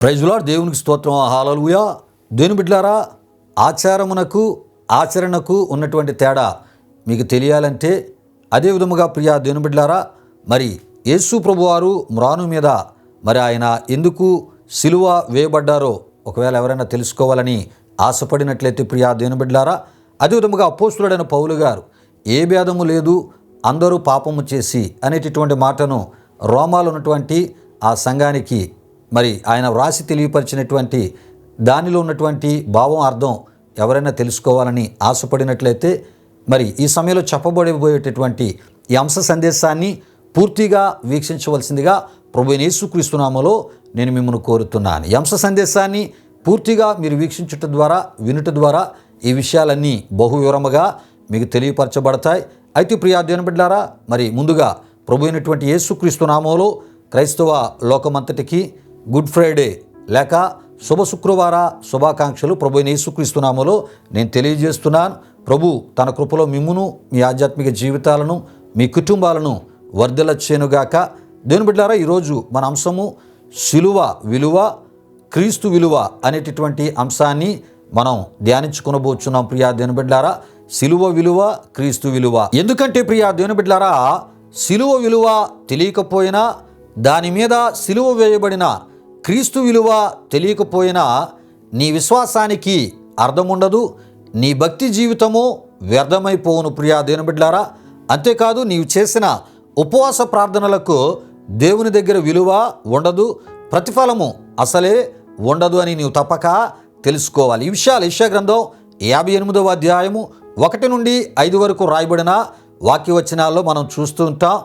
Praise lord. దేవునికి స్తోత్రం. హల్లెలూయా. దేవుని బిడ్డలారా, ఆచారమునకు ఆచరణకు ఉన్నటువంటి తేడా మీకు తెలియాలంటే అదే విధముగా ప్రియా దేవుని బిడ్డలారా, మరి యేసు ప్రభువారు మ్రాను మీద మరి ఆయన ఎందుకు సిలువ వేయబడ్డారో ఒకవేళ ఎవరైనా తెలుసుకోవాలని ఆశపడినట్లయితే ప్రియా దేవుని బిడ్డలారా, అదే విధముగా అపోస్తులుడైన పౌలు గారు ఏ భేదము లేదు, అందరూ పాపము చేసి అనేటటువంటి మాటను రోమాలో ఉన్నటువంటి ఆ సంఘానికి మరి ఆయన వ్రాసి తెలియపరిచినటువంటి దానిలో ఉన్నటువంటి భావం అర్థం ఎవరైనా తెలుసుకోవాలని ఆశపడినట్లయితే మరి ఈ సమయంలో చెప్పబడిపోయేటటువంటి ఈ అంశ సందేశాన్ని పూర్తిగా వీక్షించవలసిందిగా ప్రభువైన యేసుక్రీస్తు నామములో నేను మిమ్మల్ని కోరుతున్నాను. ఈ అంశ సందేశాన్ని పూర్తిగా మీరు వీక్షించుట ద్వారా వినుట ద్వారా ఈ విషయాలన్నీ బహు వివరముగా మీకు తెలియపరచబడతాయి. అయితే ప్రియా దేవుని బిడ్డలారా, మరి ముందుగా ప్రభువైనటువంటి యేసుక్రీస్తు నామములో క్రైస్తవ లోకమంతటికి గుడ్ ఫ్రైడే లేక శుభ శుక్రవార శుభాకాంక్షలు ప్రభువైన యేసుక్రీస్తు నామములో నేను తెలియజేస్తున్నాను. ప్రభు తన కృపలో మిమ్మును, మీ ఆధ్యాత్మిక జీవితాలను, మీ కుటుంబాలను వర్ధిల్లచేయునుగాక. దేవుని బిడ్డలారా, ఈరోజు మన అంశము సిలువ విలువ, క్రీస్తు విలువ అనేటటువంటి అంశాన్ని మనం ధ్యానించుకొనబోతున్నాం. ప్రియా దేవుని బిడ్డలారా, సిలువ విలువ, క్రీస్తు విలువ. ఎందుకంటే ప్రియా దేవుని బిడ్డలారా, సిలువ విలువ తెలియకపోయినా, దాని మీద సిలువ వేయబడిన క్రీస్తు విలువ తెలియకపోయినా నీ విశ్వాసానికి అర్థముండదు, నీ భక్తి జీవితము వ్యర్థమైపోవును. ప్రియా దేవుని బిడ్డలారా, అంతేకాదు నీవు చేసిన ఉపవాస ప్రార్థనలకు దేవుని దగ్గర విలువ ఉండదు, ప్రతిఫలము అసలే ఉండదు అని నీవు తప్పక తెలుసుకోవాలి. ఈ విషయాలు యెషయా గ్రంథం 58వ అధ్యాయము 1 నుండి 5 వరకు రాయబడిన వాక్యవచనాల్లో మనం చూస్తూ ఉంటాం.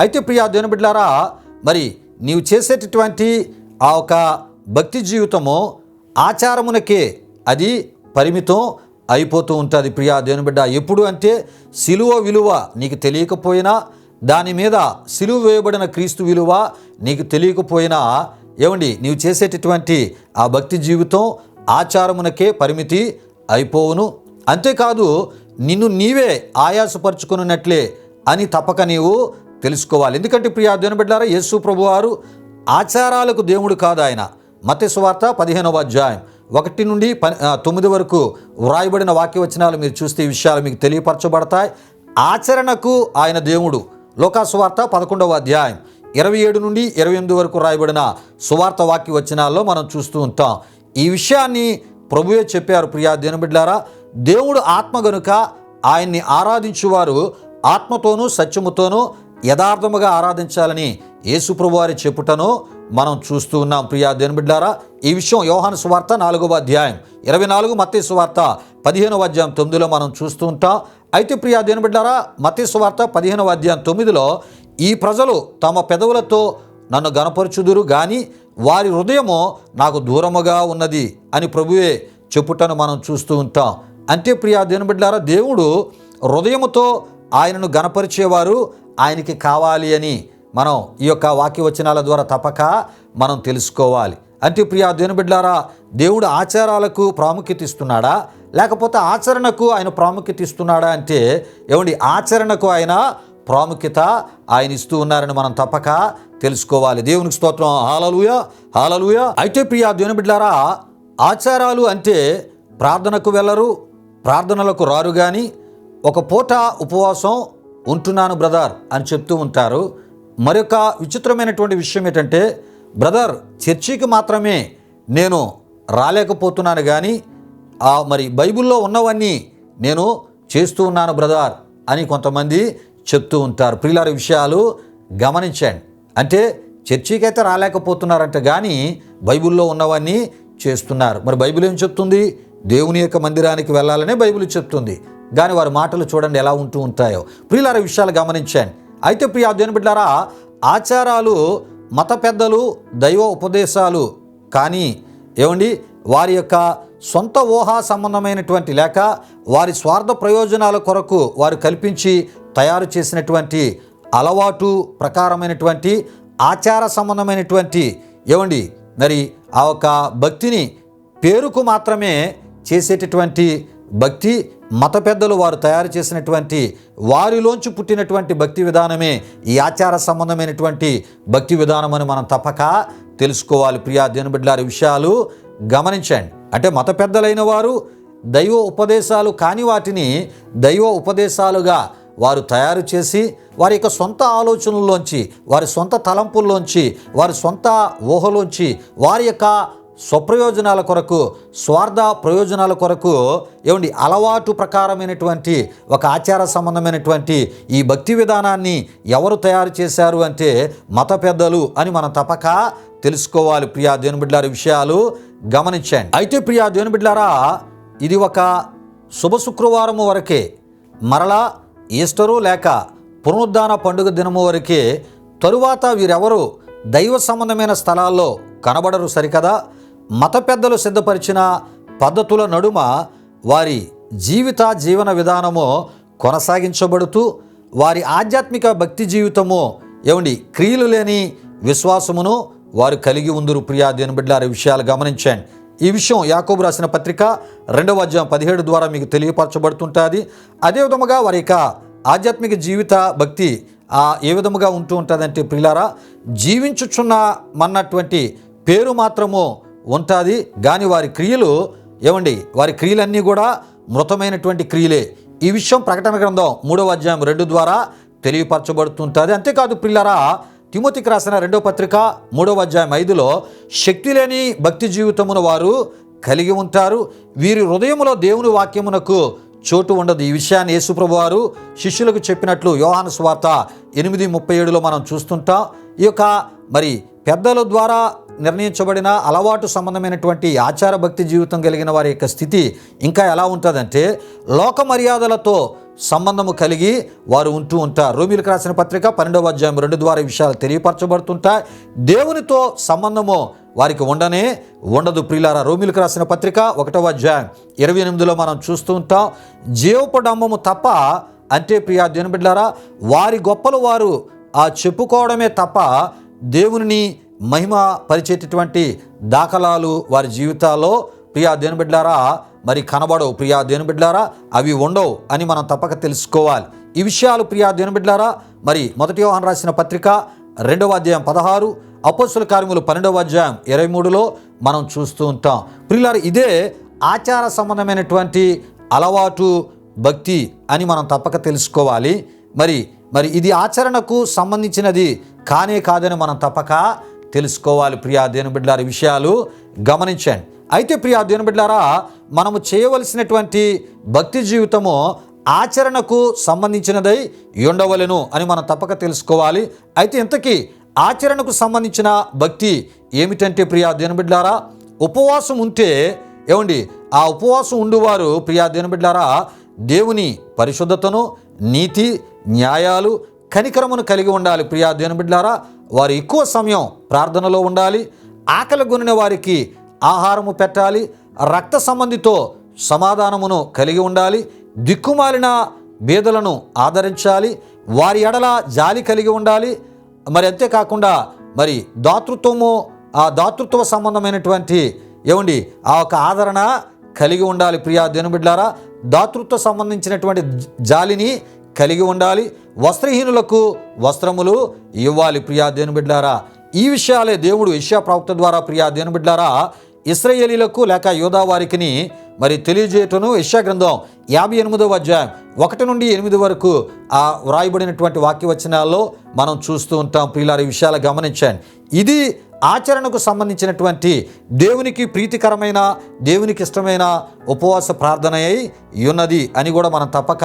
అయితే ప్రియా దేవుని బిడ్డలారా, మరి నీవు చేసేటటువంటి ఆ ఒక భక్తి జీవితము ఆచారమునకే అది పరిమితం అయిపోతూ ఉంటుంది. ప్రియా దేవుని బిడ్డ, ఎప్పుడు అంటే సిలువ విలువ నీకు తెలియకపోయినా, దాని మీద సిలువ వేయబడిన క్రీస్తు విలువ నీకు తెలియకపోయినా నీవు చేసేటటువంటి ఆ భక్తి జీవితం ఆచారమునకే పరిమితి అయిపోవును. అంతేకాదు నిన్ను నీవే ఆయాసపరుచుకున్నట్లే అని తప్పక నీవు తెలుసుకోవాలి. ఎందుకంటే ప్రియా దేవుని బిడ్డలారా, యేసు ప్రభువారు ఆచారాలకు దేవుడు కాదు. ఆయన మత్తయి సువార్త 15వ అధ్యాయం 1 నుండి 9 వరకు వ్రాయబడిన వాక్యవచనాలు మీరు చూస్తే ఈ విషయాలు మీకు తెలియపరచబడతాయి. ఆచరణకు ఆయన దేవుడు. లూకా సువార్త 11వ అధ్యాయం 27 నుండి 28 వరకు రాయబడిన సువార్త వాక్యవచనాల్లో మనం చూస్తూ ఉంటాం. ఈ విషయాన్ని ప్రభువే చెప్పారు. ప్రియా దేవుని బిడ్డలారా, దేవుడు ఆత్మ గనుక ఆయన్ని ఆరాధించువారు ఆత్మతోనూ సత్యముతోనూ యథార్థముగా ఆరాధించాలని యేసు ప్రభువారి చెప్పుటను మనం చూస్తూ ఉన్నాం. ప్రియా దేవుని బిడ్డలారా, ఈ విషయం యోహాను సువార్త 4వ అధ్యాయం 24, మత్తయి సువార్త 15వ అధ్యాయం 9లో మనం చూస్తూ ఉంటాం. అయితే ప్రియా దేవుని బిడ్డలారా, మత్తయి సువార్త 15వ అధ్యాయం 9లో ఈ ప్రజలు తమ పెదవులతో నన్ను గనపరచుదురు గాని వారి హృదయము నాకు దూరముగా ఉన్నది అని ప్రభువే చెప్పుటను మనం చూస్తూ ఉంటాం. అంటే ప్రియా దేవుని బిడ్డలారా, దేవుడు హృదయముతో ఆయనను గనపరిచేవారు ఆయనకి కావాలి అని మనం ఈ యొక్క వాక్యవచనాల ద్వారా తప్పక మనం తెలుసుకోవాలి. అంటే ప్రియా దేవుని బిడ్డలారా, దేవుడు ఆచారాలకు ప్రాముఖ్యత ఇస్తున్నాడా లేకపోతే ఆచరణకు ఆయన ప్రాముఖ్యత ఇస్తున్నాడా అంటే ఆచరణకు ఆయన ప్రాముఖ్యత ఆయన ఇస్తూ ఉన్నారని మనం తప్పక తెలుసుకోవాలి. దేవునికి స్తోత్రం. హల్లెలూయా, హల్లెలూయా. అయితే ప్రియా దేవుని బిడ్డలారా, ఆచారాలు అంటే ప్రార్థనకు వెళ్ళరు, ప్రార్థనలకు రారు, కానీ ఒక పూట ఉపవాసం ఉంటున్నాను బ్రదర్ అని చెప్తూ ఉంటారు. మరొక విచిత్రమైనటువంటి విషయం ఏంటంటే, బ్రదర్ చర్చికి మాత్రమే నేను రాలేకపోతున్నాను కానీ మరి బైబిల్లో ఉన్నవన్నీ నేను చేస్తూ ఉన్నాను బ్రదర్ అని కొంతమంది చెప్తూ ఉంటారు. ప్రియులారి విషయాలు గమనించండి. అంటే చర్చికి అయితే రాలేకపోతున్నారంట కానీ బైబిల్లో ఉన్నవన్నీ చేస్తున్నారు. మరి బైబిల్ ఏం చెప్తుంది? దేవుని యొక్క మందిరానికి వెళ్ళాలనే బైబిల్ చెప్తుంది. కానీ వారి మాటలు చూడండి ఎలా ఉంటూ ఉంటాయో. ప్రియులారి విషయాలు గమనించండి. అయితే ప్రియా దేవుని బిడ్డలారా, ఆచారాలు మత పెద్దలు దైవ ఉపదేశాలు కానీ వారి యొక్క సొంత ఊహా సంబంధమైనటువంటి లేక వారి స్వార్థ ప్రయోజనాల కొరకు వారు కల్పించి తయారు చేసినటువంటి అలవాటు ప్రకారమైనటువంటి ఆచార సంబంధమైనటువంటి మరి ఆ ఒక భక్తిని పేరుకు మాత్రమే చేసేటటువంటి భక్తి మత పెద్దలు వారు తయారు చేసినటువంటి వారిలోంచి పుట్టినటువంటి భక్తి విధానమే ఈ ఆచార సంబంధమైనటువంటి భక్తి విధానం అని మనం తప్పక తెలుసుకోవాలి. ప్రియా దేవుని బిడ్డలారా, విషయాలు గమనించండి. అంటే మత పెద్దలైన వారు దైవ ఉపదేశాలు కాని వాటిని దైవ ఉపదేశాలుగా వారు తయారు చేసి వారి యొక్క సొంత ఆలోచనల్లోంచి, వారి సొంత తలంపుల్లోంచి, వారి సొంత ఊహలోంచి, వారి యొక్క స్వప్రయోజనాల కొరకు, స్వార్థ ప్రయోజనాల కొరకు అలవాటు ప్రకారమైనటువంటి ఒక ఆచార సంబంధమైనటువంటి ఈ భక్తి విధానాన్ని ఎవరు తయారు చేశారు అంటే మత పెద్దలు అని మనం తప్పక తెలుసుకోవాలి. ప్రియా దేవుని బిడ్డలారా, విషయాలు గమనించండి. అయితే ప్రియా దేవుని బిడ్డలారా, ఇది ఒక శుభ శుక్రవారం వరకే, మరలా ఈస్టరు లేక పునరుద్ధాన పండుగ దినము వరకే. తరువాత వీరెవరు దైవ సంబంధమైన స్థలాల్లో కనబడరు, సరికదా. మత పెద్దలు సిద్ధపరిచిన పద్ధతుల నడుమ వారి జీవన విధానము కొనసాగించబడుతూ వారి ఆధ్యాత్మిక భక్తి జీవితము క్రియలు లేని విశ్వాసమును వారు కలిగి ఉందరు. ప్రియా దేవుని బిడ్డలారా, విషయాలు గమనించండి. ఈ విషయం యాకోబు రాసిన పత్రిక 2వ అధ్యాయం 17 ద్వారా మీకు తెలియపరచబడుతుంటుంది. అదేవిధముగా వారి యొక్క ఆధ్యాత్మిక జీవిత భక్తి ఏ విధముగా ఉంటూ ఉంటుందంటే ప్రియులారా, జీవించుచున్నామన్నటువంటి పేరు మాత్రము ఉంటుంది, కానీ వారి క్రియలు వారి క్రియలన్నీ కూడా మృతమైనటువంటి క్రియలే. ఈ విషయం ప్రకటన గ్రంథం 3వ అధ్యాయం 2 ద్వారా తెలియపరచబడుతుంటుంది. అంతేకాదు ప్రియులారా, తిమోతికి రాసిన 2వ పత్రిక 3వ అధ్యాయం 5లో శక్తి లేని భక్తి జీవితమును వారు కలిగి ఉంటారు, వీరి హృదయములో దేవుని వాక్యమునకు చోటు ఉండదు. ఈ విషయాన్ని యేసుప్రభు వారు శిష్యులకు చెప్పినట్లు యోహాను సువార్త 8:37లో మనం చూస్తుంటాం. ఈ యొక్క పెద్దల ద్వారా నిర్ణయించబడిన అలవాటు సంబంధమైనటువంటి ఆచార భక్తి జీవితం కలిగిన వారి యొక్క స్థితి ఇంకా ఎలా ఉంటుందంటే లోక మర్యాదలతో సంబంధము కలిగి వారు ఉంటూ ఉంటారు. రోమీయులకు రాసిన పత్రిక 12వ అధ్యాయం 2 ద్వారా ఈ విషయాలు తెలియపరచబడుతుంటాయి. దేవునితో సంబంధము వారికి ఉండదు. ప్రియులారా, రోమీయులకు రాసిన పత్రిక 1వ అధ్యాయం 28లో మనం చూస్తూ ఉంటాం. జీవపడంబము తప్ప అంటే ప్రియా దేవుని బిడ్డలారా, వారి గొప్పలు వారు చెప్పుకోవడమే తప్ప దేవుని మహిమ పరిచేటటువంటి దాఖలాలు వారి జీవితాల్లో ప్రియా దేవుని బిడ్డలారా కనబడవు. ప్రియా దేవుని బిడ్డలారా, అవి ఉండవు అని మనం తప్పక తెలుసుకోవాలి. ఈ విషయాలు ప్రియా దేవుని బిడ్డలారా మొదటి యోహాను రాసిన పత్రిక 2వ అధ్యాయం 16, అపోస్తలుల కార్యములు 12వ అధ్యాయం 23లో మనం చూస్తూ ఉంటాం. ప్రియులారా, ఇదే ఆచార సంబంధమైనటువంటి అలవాటు భక్తి అని మనం తప్పక తెలుసుకోవాలి. మరి ఇది ఆచరణకు సంబంధించినది కాదని మనం తప్పక తెలుసుకోవాలి. ప్రియా దేవుని బిడ్డలారా, విషయాలు గమనించండి. అయితే ప్రియా దేవుని బిడ్డలారా, మనము చేయవలసినటువంటి భక్తి జీవితము ఆచరణకు సంబంధించినదై ఉండవలెను అని మనం తప్పక తెలుసుకోవాలి. అయితే ఇంతకీ ఆచరణకు సంబంధించిన భక్తి ఏమిటంటే ప్రియా దేవుని బిడ్డలారా, ఉపవాసం ఉంటే ఆ ఉపవాసం ఉండువారు ప్రియా దేవుని బిడ్డలారా దేవుని పరిశుద్ధతను, నీతి, న్యాయాలు, కనికరమును కలిగి ఉండాలి. ప్రియా దేవుని బిడ్డలారా, వారు ఎక్కువ సమయం ప్రార్థనలో ఉండాలి, ఆకలి గొనిన వారికి ఆహారము పెట్టాలి, రక్త సంబంధితో సమాధానమును కలిగి ఉండాలి, దిక్కుమాలిన బీదలను ఆదరించాలి, వారి ఎడల జాలి కలిగి ఉండాలి. అంతేకాకుండా దాతృత్వ సంబంధమైనటువంటి ఆ ఒక ఆదరణ కలిగి ఉండాలి. ప్రియా దేవుని బిడ్డలారా, దాతృత్వ సంబంధించినటువంటి జాలిని కలిగి ఉండాలి, వస్త్రహీనులకు వస్త్రములు ఇవ్వాలి. ప్రియా దేవుని బిడ్డలారా, ఈ విషయాలే దేవుడు యెషయా ప్రవక్త ద్వారా ప్రియా దేవుని బిడ్డలారా ఇశ్రాయేలీలకు లేక యూదా వారికి తెలియజేయటను యెషయా గ్రంథం 58వ అధ్యాయం 1 నుండి 8 వరకు వ్రాయబడినటువంటి వాక్యవచనాల్లో మనం చూస్తూ ఉంటాం. ప్రియులారా, ఈ విషయాలు గమనించండి. ఇది ఆచరణకు సంబంధించినటువంటి దేవునికి ప్రీతికరమైన, దేవునికి ఇష్టమైన ఉపవాస ప్రార్థన అయి ఉన్నది అని కూడా మనం తప్పక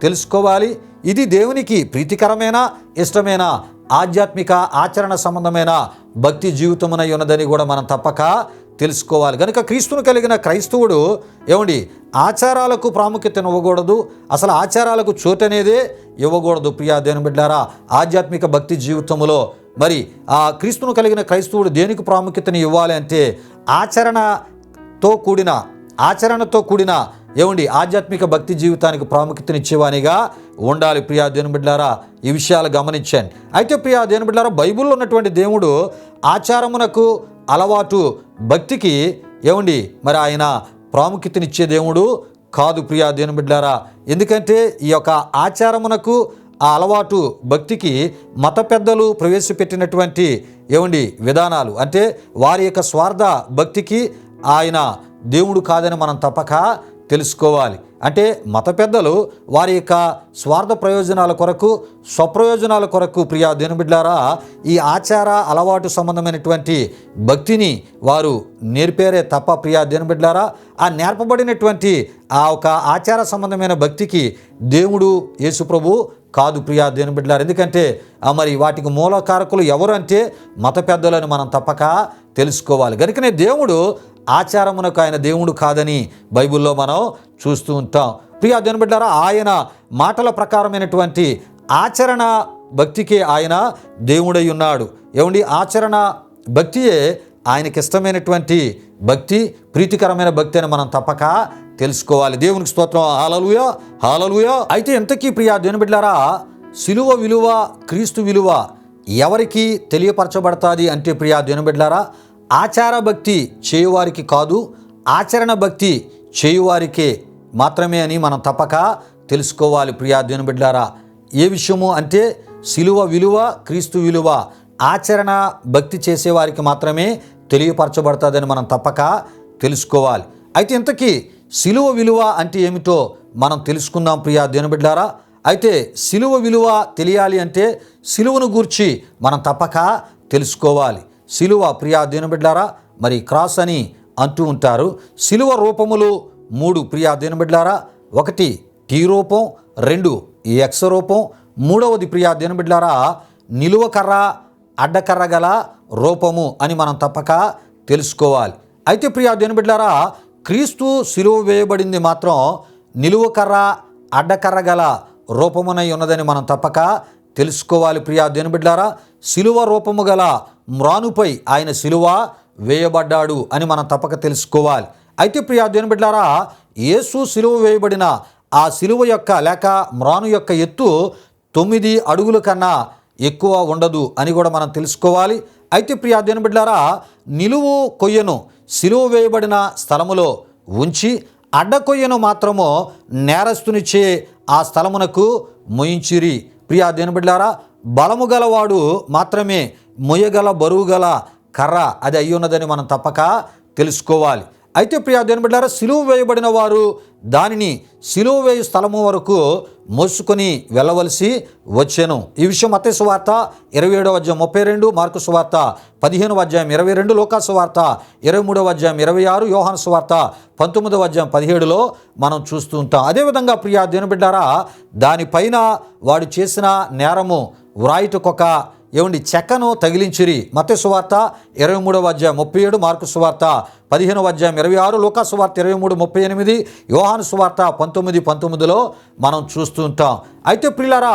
తెలుసుకోవాలి. ఇది దేవునికి ప్రీతికరమైన, ఇష్టమైన, ఆధ్యాత్మిక ఆచరణ సంబంధమైన భక్తి జీవితమునై ఉన్నదని కూడా మనం తప్పక తెలుసుకోవాలి. కనుక క్రీస్తును కలిగిన క్రైస్తవుడు ఆచారాలకు ప్రాముఖ్యతను ఇవ్వకూడదు, అసలు ఆచారాలకు చోటు అనేదే ఇవ్వకూడదు. ప్రియా దేవుని బిడ్డలారా, ఆధ్యాత్మిక భక్తి జీవితంలో క్రీస్తును కలిగిన క్రైస్తవుడు దేనికి ప్రాముఖ్యతను ఇవ్వాలి అంటే ఆచరణతో కూడిన ఆధ్యాత్మిక భక్తి జీవితానికి ప్రాముఖ్యతనిచ్చేవానిగా ఉండాలి. ప్రియా దేవుని బిడ్డలారా, ఈ విషయాలు గమనించండి. అయితే ప్రియా దేవుని బిడ్డలారా, బైబిల్లో ఉన్నటువంటి దేవుడు ఆచారమునకు, అలవాటు భక్తికి ఆయన ప్రాముఖ్యతనిచ్చే దేవుడు కాదు. ప్రియా దేవుని బిడ్డలారా, ఎందుకంటే ఈ యొక్క ఆచారమునకు, ఆ అలవాటు భక్తికి మత పెద్దలు ప్రవేశపెట్టినటువంటి విధానాలు, అంటే వారి యొక్క స్వార్థ భక్తికి ఆయన దేవుడు కాదని మనం తప్పక తెలుసుకోవాలి. అంటే మత పెద్దలు వారి యొక్క స్వార్థ ప్రయోజనాల కొరకు, స్వప్రయోజనాల కొరకు ప్రియా దేవుని బిడ్డలారా ఈ ఆచార అలవాటు సంబంధమైనటువంటి భక్తిని వారు నేర్పారే తప్ప ప్రియా దేవుని బిడ్డలారా ఆ నేర్పబడినటువంటి ఆ ఒక ఆచార సంబంధమైన భక్తికి దేవుడు యేసుప్రభు కాదు ప్రియా దేవుని బిడ్డలారా. ఎందుకంటే మరి వాటికి మూలకారకులు ఎవరు అంటే మత పెద్దలని మనం తప్పక తెలుసుకోవాలి. కనుకనే దేవుడు ఆచారమునకు ఆయన దేవుడు కాదని బైబిల్లో మనం చూస్తూ ఉంటాం. ప్రియా దేవుని బిడ్డలారా ఆయన మాటల ప్రకారమైనటువంటి ఆచరణ భక్తికే ఆయన దేవుడై ఉన్నాడు. ఆచరణ భక్తియే ఆయనకి ఇష్టమైనటువంటి భక్తి, ప్రీతికరమైన భక్తి అని మనం తప్పక తెలుసుకోవాలి. దేవునికి స్తోత్రం. హల్లెలూయా, హల్లెలూయా. అయితే ఇంతకీ ప్రియా దేవుని బిడ్డలారా సిలువ విలువ, క్రీస్తు విలువ ఎవరికి తెలియపరచబడతాది అంటే ప్రియా దేవుని బిడ్డలారా ఆచార భక్తి చేయువారికి కాదు, ఆచరణ భక్తి చేయువారికే మాత్రమే అని మనం తప్పక తెలుసుకోవాలి. ప్రియా దేవుని బిడ్డలారా ఏ విషయము అంటే సిలువ విలువ, క్రీస్తు విలువ ఆచరణ భక్తి చేసేవారికి మాత్రమే తెలియపరచబడుతుందని మనం తప్పక తెలుసుకోవాలి. అయితే ఇంతకీ సిలువ విలువ అంటే ఏమిటో మనం తెలుసుకుందాం ప్రియా దేవుని బిడ్డలారా. అయితే సిలువ విలువ తెలియాలి అంటే సిలువను గూర్చి మనం తప్పక తెలుసుకోవాలి. సిలువ ప్రియా దేవుని బిడ్డలారా మరి క్రాస్ అని అంటూ ఉంటారు. సిలువ రూపములు 3 ప్రియా దేవుని బిడ్డలారా. 1 టీ రూపం, 2 ఎక్స్ రూపం, 3వది ప్రియా దేవుని బిడ్డలారా నిలువ కర్ర, అడ్డకర్ర గల రూపము అని మనం తప్పక తెలుసుకోవాలి. అయితే ప్రియా దేవుని బిడ్డలారా క్రీస్తు సిలువ వేయబడింది మాత్రం నిలువ కర్ర, అడ్డకర్ర గల రూపమునై ఉన్నదని మనం తప్పక తెలుసుకోవాలి. ప్రియా దేవుని బిడ్డలారా సిలువ రూపము గల మ్రానుపై ఆయన సిలువ వేయబడ్డాడు అని మనం తప్పక తెలుసుకోవాలి. అయితే ప్రియా దేవుని బిడ్డలారా యేసు సిలువ వేయబడిన ఆ సిలువ యొక్క లేక మ్రాను యొక్క ఎత్తు 9 అడుగుల కన్నా ఎక్కువ ఉండదు అని కూడా మనం తెలుసుకోవాలి. అయితే ప్రియా దేవుని బిడ్డలారా నిలువు కొయ్యను సిలువ వేయబడిన స్థలములో ఉంచి అడ్డ కొయ్యను మాత్రము నేరస్తునిచ్చే ఆ స్థలమునకు మోయించిరి. ప్రియా దేవుని బిడ్డలారా బలము గలవాడు మాత్రమే మొయ్యగల బరువు గల కర్ర అది అయ్యున్నదని మనం తప్పక తెలుసుకోవాలి. అయితే ప్రియా దేవుని బిడ్డలారా సిలువ వేయబడిన వారు దానిని సిలువ వేయు స్థలము వరకు మోసుకొని వెళ్ళవలసి వచ్చెను. ఈ విషయం మత్తయి సువార్త 27:32, మార్కు సువార్త 15:22, లూకా సువార్త 23:26, యోహాను సువార్త 19:17లో మనం చూస్తూ ఉంటాం. అదేవిధంగా ప్రియా దేవుని బిడ్డలారా దానిపైన వాడు చేసిన నేరము వ్రాయుటకొక చెక్కను తగిలించిరి. మత్తయి సువార్త 23:37, మార్కు సువార్త 15:26, లూకా సువార్త 23:38, యోహాను సువార్త 19:19లో మనం చూస్తూ ఉంటాం. అయితే ప్రియులారా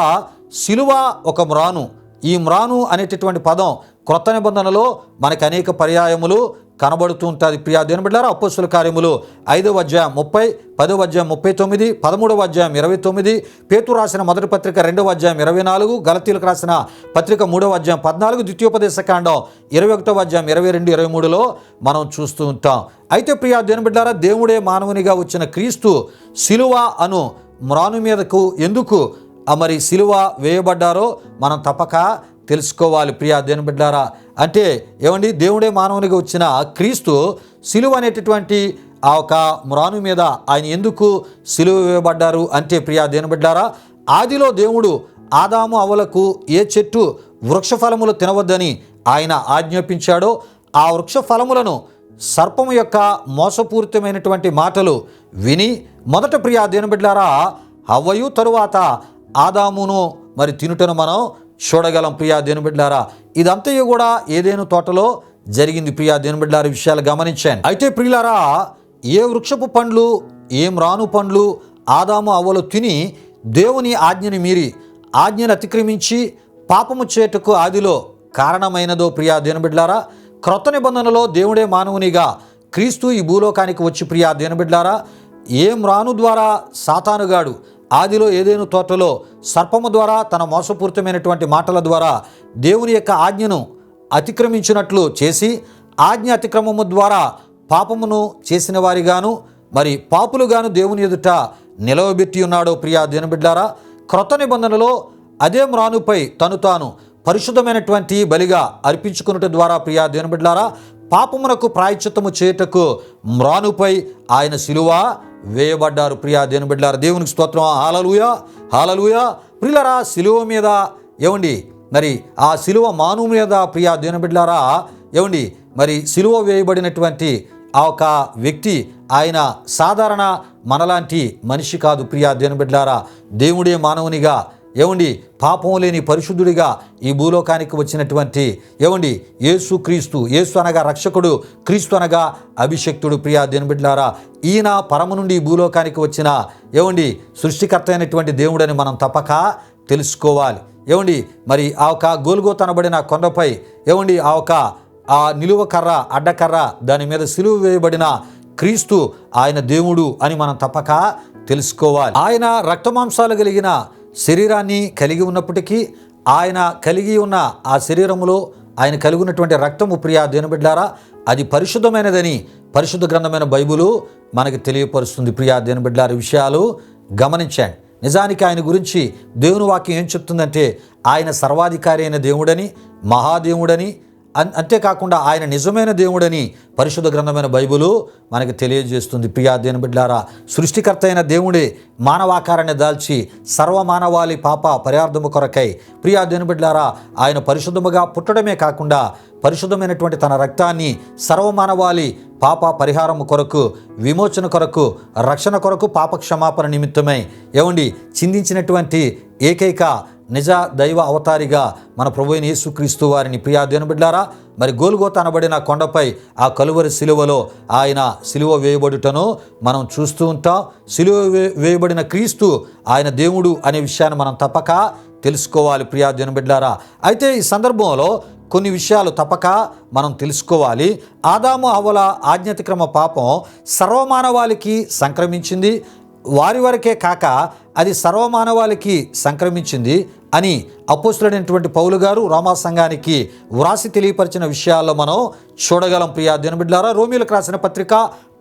సిలువ ఒక మ్రాను. ఈ మ్రాను అనేటటువంటి పదం క్రొత్త నిబంధనలో మనకు అనేక పర్యాయములు కనబడుతూ ఉంటుంది. ప్రియా దేవుని బిడ్డలారా అపోస్తలుల కార్యములు 5:30, 10:39, 13:29, పేతురు రాసిన మొదటి పత్రిక 2:24, గలతీయులకు రాసిన పత్రిక 3:14, ద్వితీయోపదేశకాండం 21:22-23లో మనం చూస్తూ ఉంటాం. అయితే ప్రియా దేవుని బిడ్డలారా దేవుడే మానవునిగా వచ్చిన క్రీస్తు సిలువ అను మ్రాను మీదకు ఎందుకు మరి సిలువ వేయబడ్డారో మనం తప్పక తెలుసుకోవాలి. ప్రియా దేవుని బిడ్డలారా అంటే దేవుడే మానవునిగా వచ్చిన క్రీస్తు సిలువ అనేటటువంటి ఆ ఒక మ్రాను మీద ఆయన ఎందుకు సిలువ వేయబడ్డారు అంటే ప్రియా దేవుని బిడ్డలారా ఆదిలో దేవుడు ఆదాము అవ్వలకు ఏ చెట్టు వృక్ష ఫలములు తినవద్దని ఆయన ఆజ్ఞాపించాడో ఆ వృక్ష ఫలములను సర్పము యొక్క మోసపూరితమైనటువంటి మాటలు విని మొదట ప్రియా దేవుని బిడ్డలారా హవ్వయు తరువాత ఆదామును మరి తినుటను మనం చూడగలం. ప్రియా దేవుని బిడ్డలారా ఇదంతయు కూడా ఏదెను తోటలో జరిగింది. ప్రియా దేవుని బిడ్డలారా విషయాలు గమనించాను. అయితే ప్రియులారా ఏ వృక్షపు పండ్లు, ఏం రాను పండ్లు ఆదాము అవ్వలు తిని దేవుని ఆజ్ఞని మీరి ఆజ్ఞను అతిక్రమించి పాపము చేటుకు ఆదిలో కారణమైనదో ప్రియా దేవుని బిడ్డలారా క్రొత్త నిబంధనలో దేవుడే మానవునిగా క్రీస్తు ఈ భూలోకానికి వచ్చి ప్రియా దేవుని బిడ్డలారా ఏం రాను ద్వారా సాతానుగాడు ఆదిలో ఏదేను తోటలో సర్పము ద్వారా తన మోసపూరితమైనటువంటి మాటల ద్వారా దేవుని యొక్క ఆజ్ఞను అతిక్రమించినట్లు చేసి ఆజ్ఞ అతిక్రమము ద్వారా పాపమును చేసిన వారిగాను మరి పాపులుగాను దేవుని ఎదుట నిలవబెట్టి ఉన్నాడో ప్రియా దేవుని బిడ్డలారా క్రొత్త నిబంధనలో అదే మ్రానుపై తను తాను పరిశుద్ధమైనటువంటి బలిగా అర్పించుకున్నట ద్వారా ప్రియా దేవుని బిడ్డలారా పాపమునకు ప్రాయశ్చిత్తము చేయుటకు మ్రానుపై ఆయన సిలువ వేయబడ్డారు. ప్రియా దేవుని బిడ్డలారా దేవునికి స్తోత్రం. హల్లెలూయా హల్లెలూయా. ప్రియులారా సిలువ మీద మరి ఆ సిలువ మాను మీద ప్రియా దేవుని బిడ్డలారా మరి సిలువ వేయబడినటువంటి ఆ ఒక వ్యక్తి ఆయన సాధారణ మనలాంటి మనిషి కాదు. ప్రియా దేవుని బిడ్డలారా దేవుడే మానవునిగా పాపం లేని పరిశుద్ధుడిగా ఈ భూలోకానికి వచ్చినటువంటి యేసు క్రీస్తు. యేసు అనగా రక్షకుడు, క్రీస్తు అనగా అభిషక్తుడు. ప్రియా దేవుని బిడ్డలారా ఈయన పరము నుండి ఈ భూలోకానికి వచ్చిన సృష్టికర్త అయినటువంటి దేవుడని మనం తప్పక తెలుసుకోవాలి. మరి ఆ ఒక గోల్గోత అనబడిన కొండపై ఆ నిలువ కర్ర అడ్డకర్ర దాని మీద సిలువ వేయబడిన క్రీస్తు ఆయన దేవుడు అని మనం తప్పక తెలుసుకోవాలి. ఆయన రక్తమాంసాలు కలిగిన శరీరాన్ని కలిగి ఉన్నప్పటికీ ఆయన కలిగి ఉన్న ఆ శరీరంలో ఆయన కలిగి ఉన్నటువంటి రక్తము ప్రియా దేవుని బిడ్డలారా అది పరిశుద్ధమైనదని పరిశుద్ధ గ్రంథమైన బైబిలు మనకి తెలియపరుస్తుంది. ప్రియా దేవుని బిడ్డలారా విషయాలు గమనించండి. నిజానికి ఆయన గురించి దేవుని వాక్యం ఏం చెప్తుందంటే ఆయన సర్వాధికారి అయిన దేవుడని, మహాదేవుడని, అంతేకాకుండా ఆయన నిజమైన దేవుడని పరిశుద్ధ గ్రంథమైన బైబిలు మనకి తెలియజేస్తుంది. ప్రియా దేవుని బిడ్డలారా సృష్టికర్త అయిన దేవుడే మానవాకారాన్ని దాల్చి సర్వమానవాళి పాప పరిహార్థము కొరకై ప్రియా దేవుని బిడ్డలారా ఆయన పరిశుద్ధముగా పుట్టడమే కాకుండా పరిశుద్ధమైనటువంటి తన రక్తాన్ని సర్వమానవాళి పాప పరిహారము కొరకు, విమోచన కొరకు, రక్షణ కొరకు, పాప క్షమాపణ నిమిత్తమై చిందించినటువంటి ఏకైక నిజ దైవ అవతారిగా మన ప్రభువైన యేసుక్రీస్తు వారిని ప్రియా దేవుని బిడ్డలారా మరి గోల్గోత అనబడిన కొండపై ఆ కలువరి సిలువలో ఆయన సిలువ వేయబడుటను మనం చూస్తూ ఉంటాం. సిలువ వేయబడిన క్రీస్తు ఆయన దేవుడు అనే విషయాన్ని మనం తప్పక తెలుసుకోవాలి. ప్రియా దేవుని బిడ్డలారా అయితే ఈ సందర్భంలో కొన్ని విషయాలు తప్పక మనం తెలుసుకోవాలి. ఆదాము హవ్వల ఆజ్ఞాతిక్రమ పాపం సర్వమానవాళికి సంక్రమించింది. వారి వరకే కాక అది సర్వమానవాళికి సంక్రమించింది అని అపోస్తలుడైనటువంటి పౌలు గారు రోమా సంఘానికి వ్రాసి తెలియపరిచిన విషయాల్లో మనం చూడగలం. ప్రియా దేవుని బిడ్డలారా రోమీయులకు రాసిన పత్రిక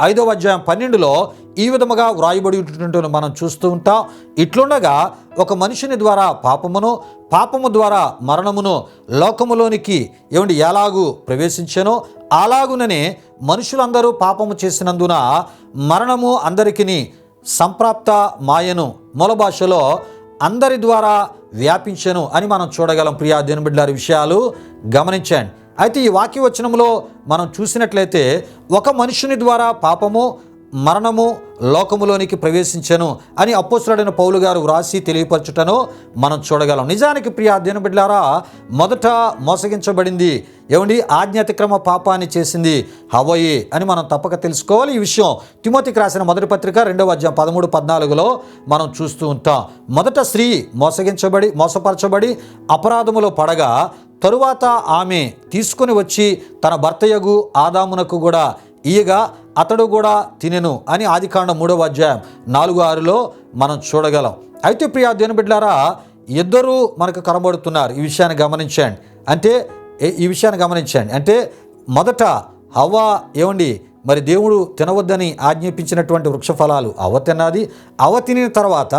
5వ అధ్యాయం 12లో ఈ విధముగా వ్రాయబడి ఉంటుంటూ మనం చూస్తూ ఉంటాం. ఇట్లుండగా ఒక మనుషుని ద్వారా పాపము ద్వారా మరణమును లోకములోనికి ఎలాగూ ప్రవేశించెనో అలాగుననే మనుషులందరూ పాపము చేసినందున మరణము అందరికిని సంప్రాప్త మాయను మూల భాషలో అందరి ద్వారా వ్యాపించెను అని మనం చూడగలం. ప్రియా దేవుని బిడ్డలారా విషయాలు గమనించండి. అయితే ఈ వాక్య వచనంలో మనం చూసినట్లయితే ఒక మనుషుని ద్వారా పాపము మరణము లోకములోనికి ప్రవేశించెను అని అపోస్తలుడైన పౌలు గారు వ్రాసి తెలియపరచుటను మనం చూడగలం. నిజానికి ప్రియా దేవుని బిడ్డలారా మొదట మోసగించబడింది ఆజ్ఞాతిక్రమ పాపాన్ని చేసింది హవ్వయే అని మనం తప్పక తెలుసుకోవాలి. ఈ విషయం తిమోతికి రాసిన మొదటి పత్రిక 2వ అధ్యాయం 13-14లో మనం చూస్తూ ఉంటాం. మొదట స్త్రీ మోసపరచబడి అపరాధములో పడగా తరువాత ఆమె తీసుకుని వచ్చి తన భర్తయగు ఆదామునకు కూడా ఇయగా అతడు కూడా తినెను అని ఆదికాండం 3వ అధ్యాయం 4-6లో మనం చూడగలం. అయితే ప్రియా దేవుని బిడ్డలారా ఇద్దరూ మనకు కనబడుతున్నారు. ఈ విషయాన్ని గమనించండి. అంటే మొదట హవ్వ మరి దేవుడు తినవద్దని ఆజ్ఞాపించినటువంటి వృక్ష ఫలాలు అవ్వ తిన్నది. అవ్వ తినిన తర్వాత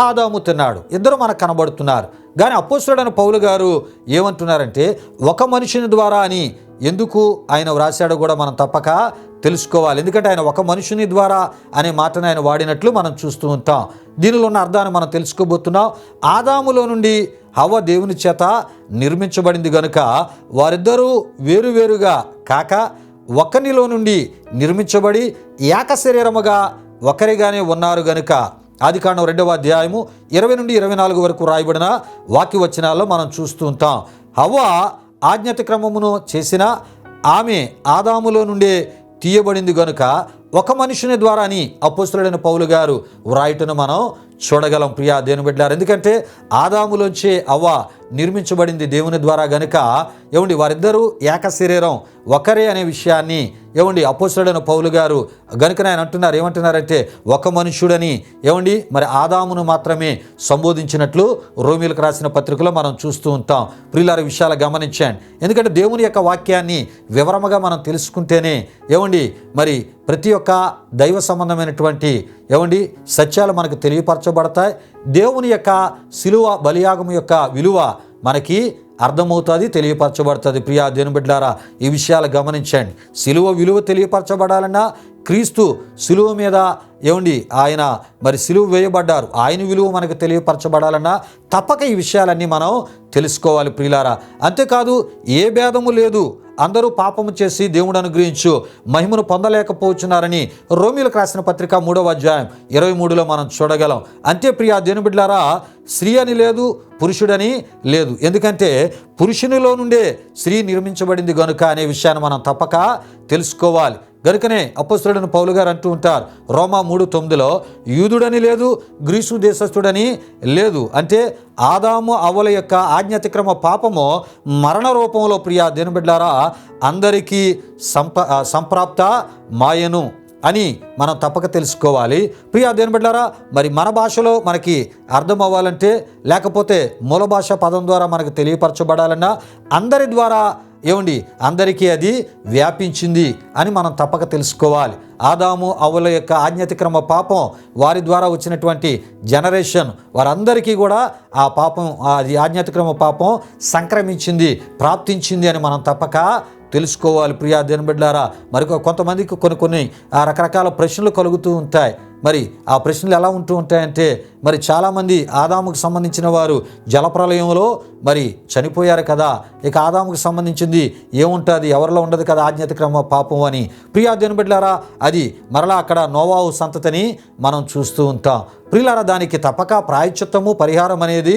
ఆదాము తిన్నాడు. ఇద్దరు మనకు కనబడుతున్నారు. కానీ అపోస్తలుడైన పౌలు గారు ఏమంటున్నారంటే ఒక మనుషుని ద్వారా అని ఎందుకు ఆయన వ్రాసాడో కూడా మనం తప్పక తెలుసుకోవాలి. ఎందుకంటే ఆయన ఒక మనుషుని ద్వారా అనే మాటను ఆయన వాడినట్లు మనం చూస్తూ ఉంటాం. దీనిలో ఉన్న అర్థాన్ని మనం తెలుసుకోబోతున్నాం. ఆదాములో నుండి హవ్వ దేవుని చేత నిర్మించబడింది గనుక వారిద్దరూ వేరువేరుగా కాక ఒకనిలో నుండి నిర్మించబడి ఏక శరీరముగా ఒకరిగానే ఉన్నారు గనుక ఆదికాండం 2వ అధ్యాయము 20-24 వరకు రాయబడిన వాక్య వచనాల్లో మనం చూస్తూ ఉంటాం. హవ్వ ఆజ్ఞాతిక్రమమును చేసిన ఆమె ఆదాములో నుండే తీయబడింది గనుక ఒక మనుషుని ద్వారా అని అపోస్తలుడైన పౌలు గారు వ్రాయటను మనం చూడగలం. ప్రియా దేవుని బిడ్డలారా ఎందుకంటే ఆదాములోంచే అవ్వ నిర్మించబడింది దేవుని ద్వారా గనుక వారిద్దరూ ఏక శరీరం ఒకరే అనే విషయాన్ని అపోస్తలుడైన పౌలు గారు గనుక ఆయన అంటున్నారు. ఏమంటున్నారంటే ఒక మనుష్యుడని మరి ఆదామును మాత్రమే సంబోధించినట్లు రోమీయులకు రాసిన పత్రికలో మనం చూస్తూ ఉంటాం. ప్రియులారా విషయాలు గమనించండి. ఎందుకంటే దేవుని యొక్క వాక్యాన్ని వివరముగా మనం తెలుసుకుంటేనే మరి ప్రతి ఒక్క దైవ సంబంధమైనటువంటి సత్యాలు మనకు తెలియపరచబడతాయి. దేవుని యొక్క శిలువ బలియాగము యొక్క విలువ మనకి అర్థమవుతుంది, తెలియపరచబడుతుంది. ప్రియా దేవుని బిడ్డలారా, ఈ విషయాలు గమనించండి. సిలువ విలువ తెలియపరచబడాలన్నా క్రీస్తు సిలువ మీద ఆయన మరి సిలువ వేయబడ్డారు, ఆయన విలువ మనకు తెలియపరచబడాలన్నా తప్పక ఈ విషయాలన్నీ మనం తెలుసుకోవాలి ప్రియులారా. అంతేకాదు, ఏ భేదము లేదు, అందరూ పాపము చేసి దేవుడు అనుగ్రహించు మహిమను పొందలేకపోతున్నారని రోమీయులకు రాసిన పత్రిక 3వ అధ్యాయం 23లో మనం చూడగలం. అంతే ప్రియా దేవుని బిడ్డలారా, స్త్రీ అని లేదు, పురుషుడని లేదు. ఎందుకంటే పురుషునిలో నుండే స్త్రీ నిర్మించబడింది గనుక అనే విషయాన్ని మనం తప్పక తెలుసుకోవాలి. గనుకనే అపోస్తలుడైన పౌలు గారు అంటూ ఉంటారు రోమా 3:9లో, యూదుడని లేదు, గ్రీసు దేశస్థుడని లేదు. అంటే ఆదాము అవ్వల యొక్క ఆజ్ఞాతిక్రమ పాపము మరణ రూపంలో ప్రియా దేవుని బిడ్డలారా అందరికీ సంప్రాప్త మాయను అని మనం తప్పక తెలుసుకోవాలి. ప్రియా దేవుని బిడ్డలారా, మరి మన భాషలో మనకి అర్థం అవ్వాలంటే, లేకపోతే మూల భాష పదం ద్వారా మనకు తెలియపరచబడాలన్నా అందరి ద్వారా అందరికీ అది వ్యాపించింది అని మనం తప్పక తెలుసుకోవాలి. ఆదాము అవ్వల యొక్క ఆజ్ఞాతిక్రమ పాపం వారి ద్వారా వచ్చినటువంటి జనరేషన్ వారందరికీ కూడా ఆ పాపం, అది ఆజ్ఞాతిక్రమ పాపం సంక్రమించింది, ప్రాప్తించింది అని మనం తప్పక తెలుసుకోవాలి. ప్రియా దేవుని బిడ్డలారా, మరి కొంతమందికి కొన్ని రకరకాల ప్రశ్నలు కలుగుతూ ఉంటాయి. మరి ఆ ప్రశ్నలు ఎలా ఉంటూ ఉంటాయంటే, మరి చాలామంది ఆదాముకు సంబంధించిన వారు జలప్రలయంలో మరి చనిపోయారు కదా, ఇక ఆదాముకు సంబంధించింది ఏముంటుంది, ఎవరిలో ఉండదు కదా ఆజ్ఞాతిక్రమ పాపం అని. ప్రియా దేవుని బిడ్డలారా, అది మరలా అక్కడ నోవాహు సంతతిని మనం చూస్తూ ఉంటాం. ప్రియులారా, దానికి తప్పక ప్రాయశ్చిత్తము, పరిహారం అనేది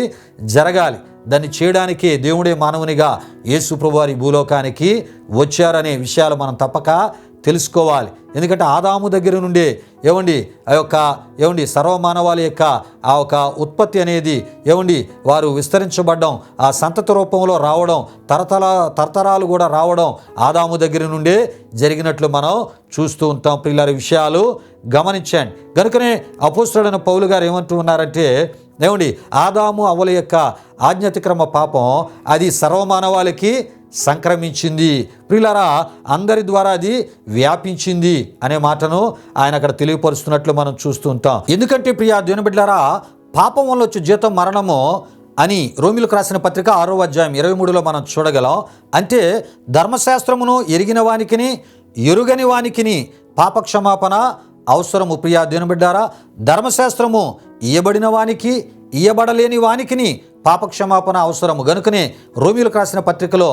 జరగాలి. దాన్ని చేయడానికే దేవుడే మానవునిగా యేసు ప్రభువారి భూలోకానికి వచ్చారనే విషయాలు మనం తప్పక తెలుసుకోవాలి. ఎందుకంటే ఆదాము దగ్గర నుండే ఆ యొక్క సర్వమానవాళి యొక్క ఆ ఒక ఉత్పత్తి అనేది వారు విస్తరించబడడం, ఆ సంతతి రూపంలో రావడం, తరతరాలు కూడా రావడం ఆదాము దగ్గర నుండే జరిగినట్లు మనం చూస్తూ ఉంటాం. పిల్లల విషయాలు గమనించండి. కనుకనే అపోస్తలుడైన పౌలు గారు ఏమంటూ ఉన్నారంటే, ఆదాము అవ్వల యొక్క ఆజ్ఞాతిక్రమ పాపం అది సర్వమానవాళికి సంక్రమించింది, ప్రియులారా అందరి ద్వారా అది వ్యాపించింది అనే మాటను ఆయన అక్కడ తెలియపరుస్తున్నట్లు మనం చూస్తూ ఉంటాం. ఎందుకంటే ప్రియా దేవుని బిడ్డలారా, పాపం వల్ల వచ్చే జీతం మరణము అని రోమీయులకు రాసిన పత్రిక 6వ అధ్యాయం 23లో మనం చూడగలం. అంటే ధర్మశాస్త్రమును ఎరిగిన వానికిని ఎరుగని వానికిని పాపక్షమాపణ అవసరము. ప్రియా దేవుని బిడ్డలారా, ధర్మశాస్త్రము ఇయ్యబడిన వానికి ఇయ్యబడలేని వానికిని పాపక్షమాపణ అవసరము. గనుకనే రోమీయులకు రాసిన పత్రికలో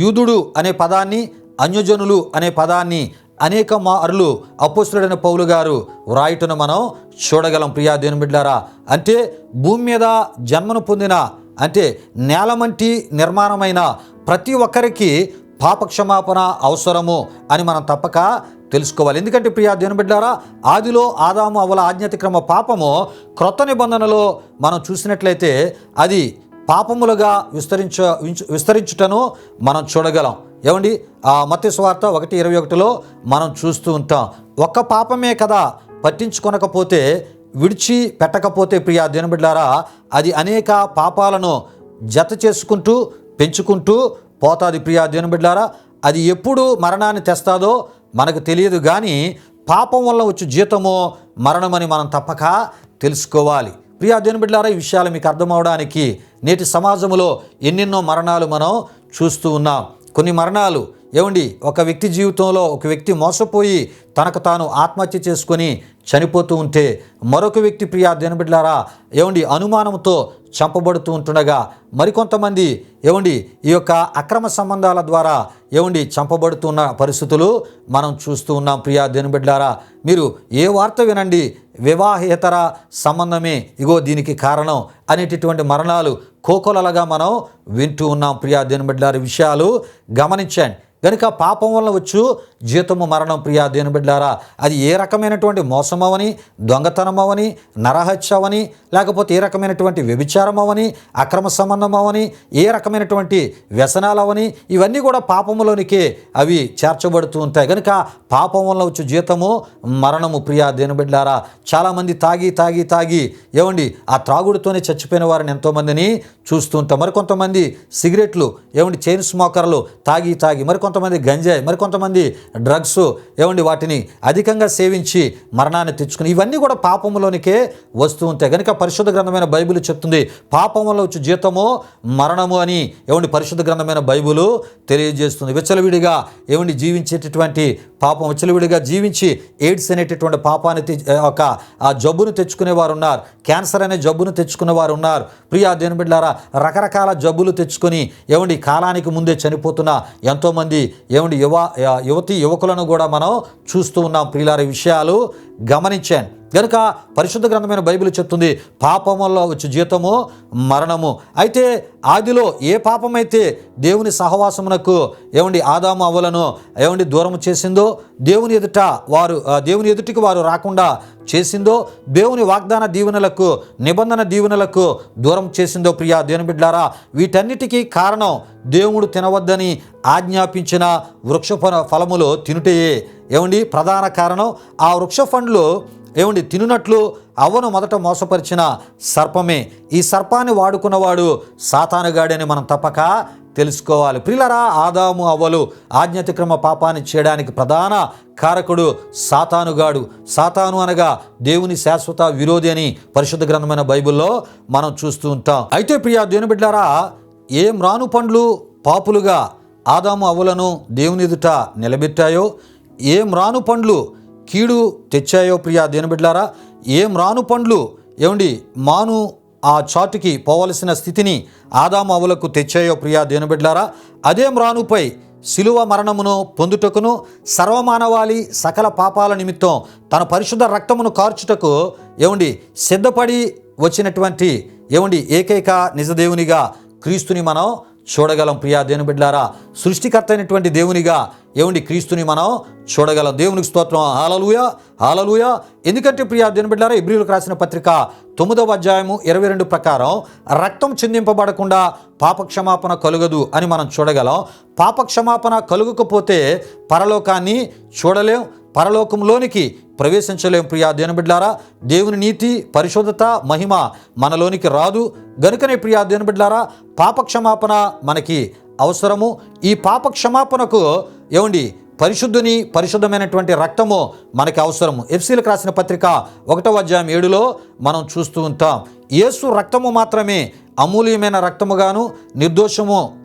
యూదుడు అనే పదాన్ని, అన్యజనులు అనే పదాన్ని అనేక మార్లు అపోస్తలుడైన పౌలు గారు వ్రాయటను మనం చూడగలం. ప్రియా దేవుని బిడ్డలారా, అంటే భూమి మీద జన్మను పొందిన, అంటే నేలమంటి నిర్మాణమైన ప్రతి ఒక్కరికి పాపక్షమాపణ అవసరము అని మనం తప్పక తెలుసుకోవాలి. ఎందుకంటే ప్రియా దేవుని బిడ్డలారా, ఆదిలో ఆదాము అవ్వల ఆజ్ఞాతిక్రమ పాపము క్రొత్త నిబంధనలో మనం చూసినట్లయితే అది పాపములుగా విస్తరించుటను మనం చూడగలం. మత్తయి సువార్త 1:21లో మనం చూస్తూ ఉంటాం. ఒక్క పాపమే కదా పట్టించుకొనకపోతే, విడిచి పెట్టకపోతే ప్రియా దేవుని బిడ్డలారా, అది అనేక పాపాలను జత చేసుకుంటూ పెంచుకుంటూ పోతాది. ప్రియా దేవుని బిడ్డలారా, అది ఎప్పుడు మరణాన్ని తెస్తాదో మనకు తెలియదు, కానీ పాపం వల్ల వచ్చే జీతము మరణమని మనం తప్పక తెలుసుకోవాలి. ప్రియా దేవుని బిడ్డలారా, ఈ విషయాలు మీకు అర్థం అవడానికి నేటి సమాజంలో ఎన్నెన్నో మరణాలు మనం చూస్తూ ఉన్నాం. కొన్ని మరణాలు ఒక వ్యక్తి జీవితంలో ఒక వ్యక్తి మోసపోయి తనకు తాను ఆత్మహత్య చేసుకొని చనిపోతూ ఉంటే, మరొక వ్యక్తి ప్రియా దేవుని బిడ్డలారా అనుమానంతో చంపబడుతూ ఉంటుండగా, మరికొంతమంది ఈ యొక్క అక్రమ సంబంధాల ద్వారా చంపబడుతున్న పరిస్థితులు మనం చూస్తూ ఉన్నాం. ప్రియా దేవుని బిడ్డలారా, మీరు ఏ వార్త వినండి, వివాహేతర సంబంధమే దీనికి కారణం అనేటటువంటి మరణాలు కోకొలలుగా మనం వింటూ ఉన్నాం. ప్రియా దేవుని బిడ్డలారా, విషయాలు గమనించండి. కనుక పాపం వల్ల వచ్చు జీతము మరణం. ప్రియా దేవుని బిడ్డలారా, అది ఏ రకమైనటువంటి మోసమవని, దొంగతనమవని, నరహత్య అవని, లేకపోతే ఏ రకమైనటువంటి వ్యభిచారం అవని, అక్రమ సంబంధం అవని, ఏ రకమైనటువంటి వ్యసనాలవని, ఇవన్నీ కూడా పాపములోనికే అవి చేర్చబడుతూ ఉంటాయి. కనుక పాపం వల్ల వచ్చు జీతము మరణము. ప్రియా దేవుని బిడ్డలారా, చాలామంది తాగి తాగి తాగి ఆ త్రాగుడుతోనే చచ్చిపోయిన వారిని ఎంతోమందిని చూస్తూ ఉంటాం. మరికొంతమంది సిగరెట్లు చైన్ స్మోకర్లు తాగి తాగి, మరికొంతమంది కొంతమంది గంజాయి, మరి కొంతమంది డ్రగ్స్ వాటిని అధికంగా సేవించి మరణాన్ని తెచ్చుకుని, ఇవన్నీ కూడా పాపములోనికే వస్తూ ఉంటాయి. కనుక పరిశుద్ధ గ్రంథమైన బైబిల్ చెప్తుంది పాపములో వచ్చి జీతము మరణము అని పరిశుద్ధ గ్రంథమైన బైబిల్ తెలియజేస్తుంది. విచ్చలవిడిగా జీవించేటటువంటి పాపం, విచ్చలవిడిగా జీవించి ఎయిడ్స్ అనేటటువంటి పాపాన్ని ఆ జబ్బును తెచ్చుకునే వారు ఉన్నారు, క్యాన్సర్ అనే జబ్బును తెచ్చుకునే వారు ఉన్నారు. ప్రియా దేవుని బిడ్డలారా, రకరకాల జబ్బులు తెచ్చుకొని కాలానికి ముందే చనిపోతున్న ఎంతోమంది యువకులను కూడా మనం చూస్తూ ఉన్నాం. ప్రియులారా, ఈ విషయాలు గమనించాను. కనుక పరిశుద్ధ గ్రంథమైన బైబిల్ చెప్తుంది పాపములో వచ్చి జీతము మరణము. అయితే ఆదిలో ఏ పాపమైతే దేవుని సహవాసమునకు ఆదాము అవ్వలను దూరం చేసిందో, దేవుని ఎదుటికి వారు రాకుండా చేసిందో, దేవుని వాగ్దాన దీవెనలకు, నిబంధన దీవెనలకు దూరం చేసిందో, ప్రియా దేవుని బిడ్డలారా, వీటన్నిటికీ కారణం దేవుడు తినవద్దని ఆజ్ఞాపించిన వృక్ష ఫలములు తినుటయే ప్రధాన కారణం. ఆ వృక్ష పండ్లు తినునట్లు అవ్వను మొదట మోసపరిచిన సర్పమే. ఈ సర్పాన్ని వాడుకున్నవాడు సాతానుగాడని మనం తప్పక తెలుసుకోవాలి. ప్రియులారా, ఆదాము అవ్వలు ఆజ్ఞాతిక్రమ పాపాన్ని చేయడానికి ప్రధాన కారకుడు సాతానుగాడు. సాతాను అనగా దేవుని శాశ్వత విరోధి అని పరిశుద్ధ గ్రంథమైన బైబిల్లో మనం చూస్తూ ఉంటాం. అయితే ప్రియా దేవుని బిడ్డలారా, ఏ మ్రాను పండ్లు పాపులుగా ఆదాము అవ్వలను దేవుని ఎదుట నిలబెట్టాయో, ఏ మ్రాను పండ్లు కీడు తెచ్చాయో, ప్రియా దేవుని బిడ్డలారా, ఏం రాను పండ్లు మాను ఆ చాటుకి పోవలసిన స్థితిని ఆదాము అవ్వలకు తెచ్చాయో, ప్రియా దేవుని బిడ్డలారా, అదే మ్రానుపై శిలువ మరణమును పొందుటకును సర్వమానవాళి సకల పాపాల నిమిత్తం తన పరిశుద్ధ రక్తమును కార్చుటకు సిద్ధపడి వచ్చినటువంటి ఏకైక నిజదేవునిగా క్రీస్తుని మనం చూడగలం. ప్రియా దేవుని బిడ్డలారా, సృష్టికర్త అయినటువంటి దేవునిగా క్రీస్తుని మనం చూడగలం. దేవునికి స్తోత్రం. హల్లెలూయా, హల్లెలూయా. ఎందుకంటే ప్రియా దేవుని బిడ్డలారా, ఇబ్రీయులకు రాసిన పత్రిక 9వ అధ్యాయము 22 ప్రకారం రక్తం చిందింపబడకుండా పాపక్షమాపణ కలుగదు అని మనం చూడగలం. పాపక్షమాపణ కలుగకపోతే పరలోకాన్ని చూడలేం, పరలోకంలోనికి ప్రవేశించలేం. ప్రియా దేవుని బిడ్డలారా, దేవుని నీతి, పరిశుద్ధత, మహిమ మనలోనికి రాదు. గనుకనే ప్రియా దేవుని బిడ్డలారా, పాపక్షమాపణ మనకి అవసరము. ఈ పాపక్షమాపణకు పరిశుద్ధమైనటువంటి రక్తము మనకి అవసరము. ఎఫెసీయులకు రాసిన పత్రిక 1వ అధ్యాయం 7లో మనం చూస్తూ ఉంటాం. యేసు రక్తము మాత్రమే అమూల్యమైన రక్తముగాను,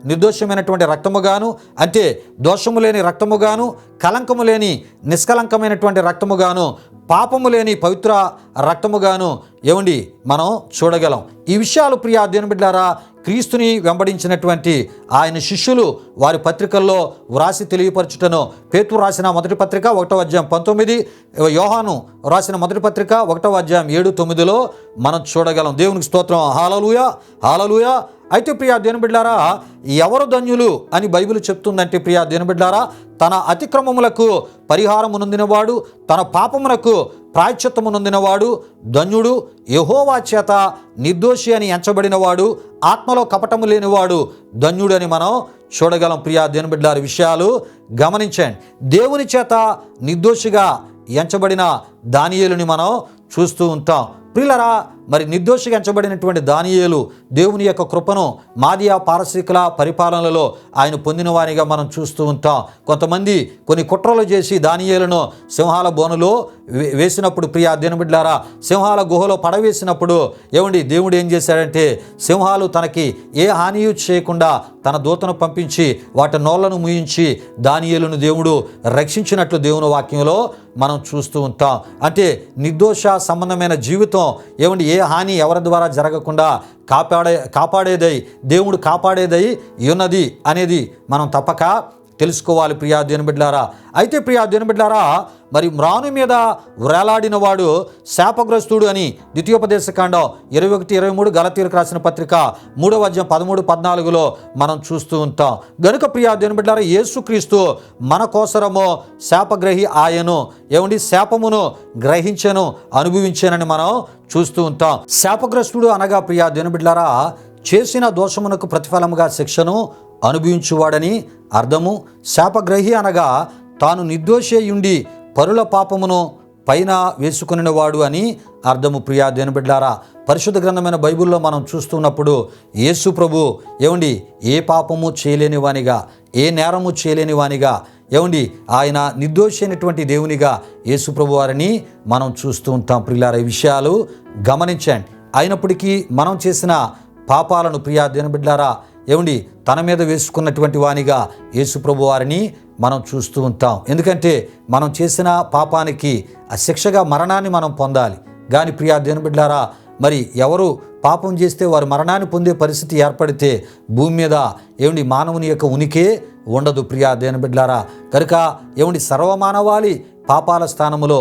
నిర్దోషమైనటువంటి రక్తముగాను, అంటే దోషము లేని రక్తముగాను, కలంకము లేని నిష్కలంకమైనటువంటి రక్తముగాను, పాపము లేని పవిత్ర రక్తముగాను మనం చూడగలం. ఈ విషయాలు ప్రియా దేవుని బిడ్డలారా, క్రీస్తుని వెంబడించినటువంటి ఆయన శిష్యులు వారి పత్రికల్లో వ్రాసి తెలియపరచుటను పేతురు రాసిన మొదటి పత్రిక 1వ అధ్యాయం 19, యోహాను రాసిన మొదటి పత్రిక 1వ అధ్యాయం 7-9లో మనం చూడగలం. దేవునికి స్తోత్రం. హల్లెలూయా, హల్లెలూయా. అయితే ప్రియా దేవుని బిడ్డలారా, ఎవరు ధన్యులు అని బైబిల్ చెప్తుందంటే, ప్రియా దేవుని బిడ్డలారా, తన అతిక్రమములకు పరిహారము నొందినవాడు, తన పాపమునకు ప్రాయశ్చిత్తము నొందినవాడు ధన్యుడు. యెహోవా చేత నిర్దోషి అని ఎంచబడినవాడు, ఆత్మలో కపటము లేనివాడు ధన్యుడు అని మనం చూడగలం. ప్రియా దేవుని బిడ్డలారా, విషయాలు గమనించండి. దేవుని చేత నిర్దోషిగా ఎంచబడిన దానియేలుని మనం చూస్తూ ఉంటాం. ప్రియులరా, మరి నిర్దోషిగా ఎంచబడినటువంటి దానియేలు దేవుని యొక్క కృపను మాదియా పారసీకుల పరిపాలనలో ఆయన పొందిన వారిగా మనం చూస్తూ ఉంటాం. కొంతమంది కొన్ని కుట్రలు చేసి దానియేలును సింహాల బోనులో వేసినప్పుడు, ప్రియా దేవుని బిడ్డలారా, సింహాల గుహలో పడవేసినప్పుడు దేవుడు ఏం చేశాడంటే, సింహాలు తనకి ఏ హానియు చేయకుండా తన దూతను పంపించి వాటి నోళ్లను ముయించి దానియేలును దేవుడు రక్షించినట్లు దేవుని వాక్యంలో మనం చూస్తూ ఉంటాం. అంటే నిర్దోష సంబంధమైన జీవితం ఏ హాని ఎవరి ద్వారా జరగకుండా కాపాడేదై దేవుడు కాపాడేదై ఉన్నది అనేది మనం తప్పక తెలుసుకోవాలి. ప్రియా దేవుని బిడ్డలారా, అయితే ప్రియా దేవుని బిడ్డలారా, మరి మ్రాను మీద వ్రేలాడిన వాడు శాపగ్రస్తుడు అని ద్వితీయోపదేశకాండం 21-23, గలతీయులకు రాసిన పత్రిక 3వ అధ్యాయం 13-14లో మనం చూస్తూ ఉంటాం. గనుక ప్రియా దేవుని బిడ్డలారా, యేసుక్రీస్తు మన కోసరము శాపగ్రహి ఆయను శాపమును గ్రహించను, అనుభవించానని మనం చూస్తూ ఉంటాం. శాపగ్రస్తుడు అనగా ప్రియా దేవుని బిడ్డలారా, చేసిన దోషమునకు ప్రతిఫలముగా శిక్షను అనుభవించువాడని అర్థము. శాపగ్రహి అనగా తాను నిర్దోషి ఉండి పరుల పాపమును పైన వేసుకునివాడు అని అర్థము. ప్రియా దేవుని బిడ్డలారా, పరిశుద్ధ గ్రంథమైన బైబిల్లో మనం చూస్తున్నప్పుడు యేసు ప్రభు ఏ పాపము చేయలేని వానిగా, ఏ నేరము చేయలేని వానిగా, ఆయన నిర్దోషి అయినటువంటి దేవునిగా యేసు ప్రభు వారిని మనం చూస్తూ ఉంటాం. ప్రియులారా, ఈ విషయాలు గమనించండి. అయినప్పటికీ మనం చేసిన పాపాలను ప్రియా దేవుని బిడ్డలారా తన మీద వేసుకున్నటువంటి వానిగా యేసు ప్రభు వారిని మనం చూస్తూ ఉంటాం. ఎందుకంటే మనం చేసిన పాపానికి ఆ శిక్షగా మరణాన్ని మనం పొందాలి. కానీ ప్రియా దేవుని బిడ్డలారా, మరి ఎవరు పాపం చేస్తే వారు మరణాన్ని పొందే పరిస్థితి ఏర్పడితే భూమి మీద మానవుని యొక్క ఉనికే ఉండదు. ప్రియా దేవుని బిడ్డలారా, కనుక సర్వమానవాళి పాపాల స్థానములో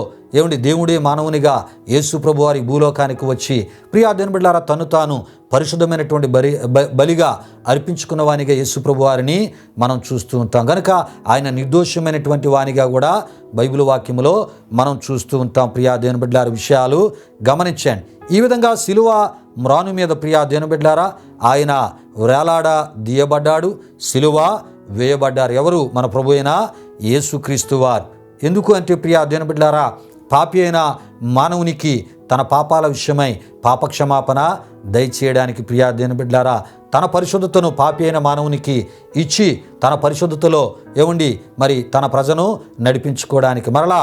దేవుడే మానవునిగా యేసు ప్రభు వారి భూలోకానికి వచ్చి ప్రియా దేవుని బిడ్డలారా తను తాను పరిశుద్ధమైనటువంటి బలిగా అర్పించుకున్న వానిగా యేసు ప్రభు వారిని మనం చూస్తూ ఉంటాం. కనుక ఆయన నిర్దోషమైనటువంటి వానిగా కూడా బైబిల్ వాక్యములో మనం చూస్తూ ఉంటాం. ప్రియా దేవుని బిడ్డలారా, విషయాలు గమనించండి. ఈ విధంగా సిలువ మ్రాను మీద ప్రియా దేవుని బిడ్డలారా ఆయన వేలాడ దీయబడ్డాడు, సిలువ వేయబడ్డారు. ఎవరు? మన ప్రభు అయిన యేసుక్రీస్తు వారు. ఎందుకు అంటే ప్రియా దేవుని బిడ్డలారా, పాపి అయిన మానవునికి తన పాపాల విషయమై పాపక్షమాపణ దయచేయడానికి ప్రియా దేవుని బిడ్డలారా తన పరిశుద్ధతను పాపి అయిన మానవునికి ఇచ్చి తన పరిశుద్ధతలో మరి తన ప్రజను నడిపించుకోవడానికి మరలా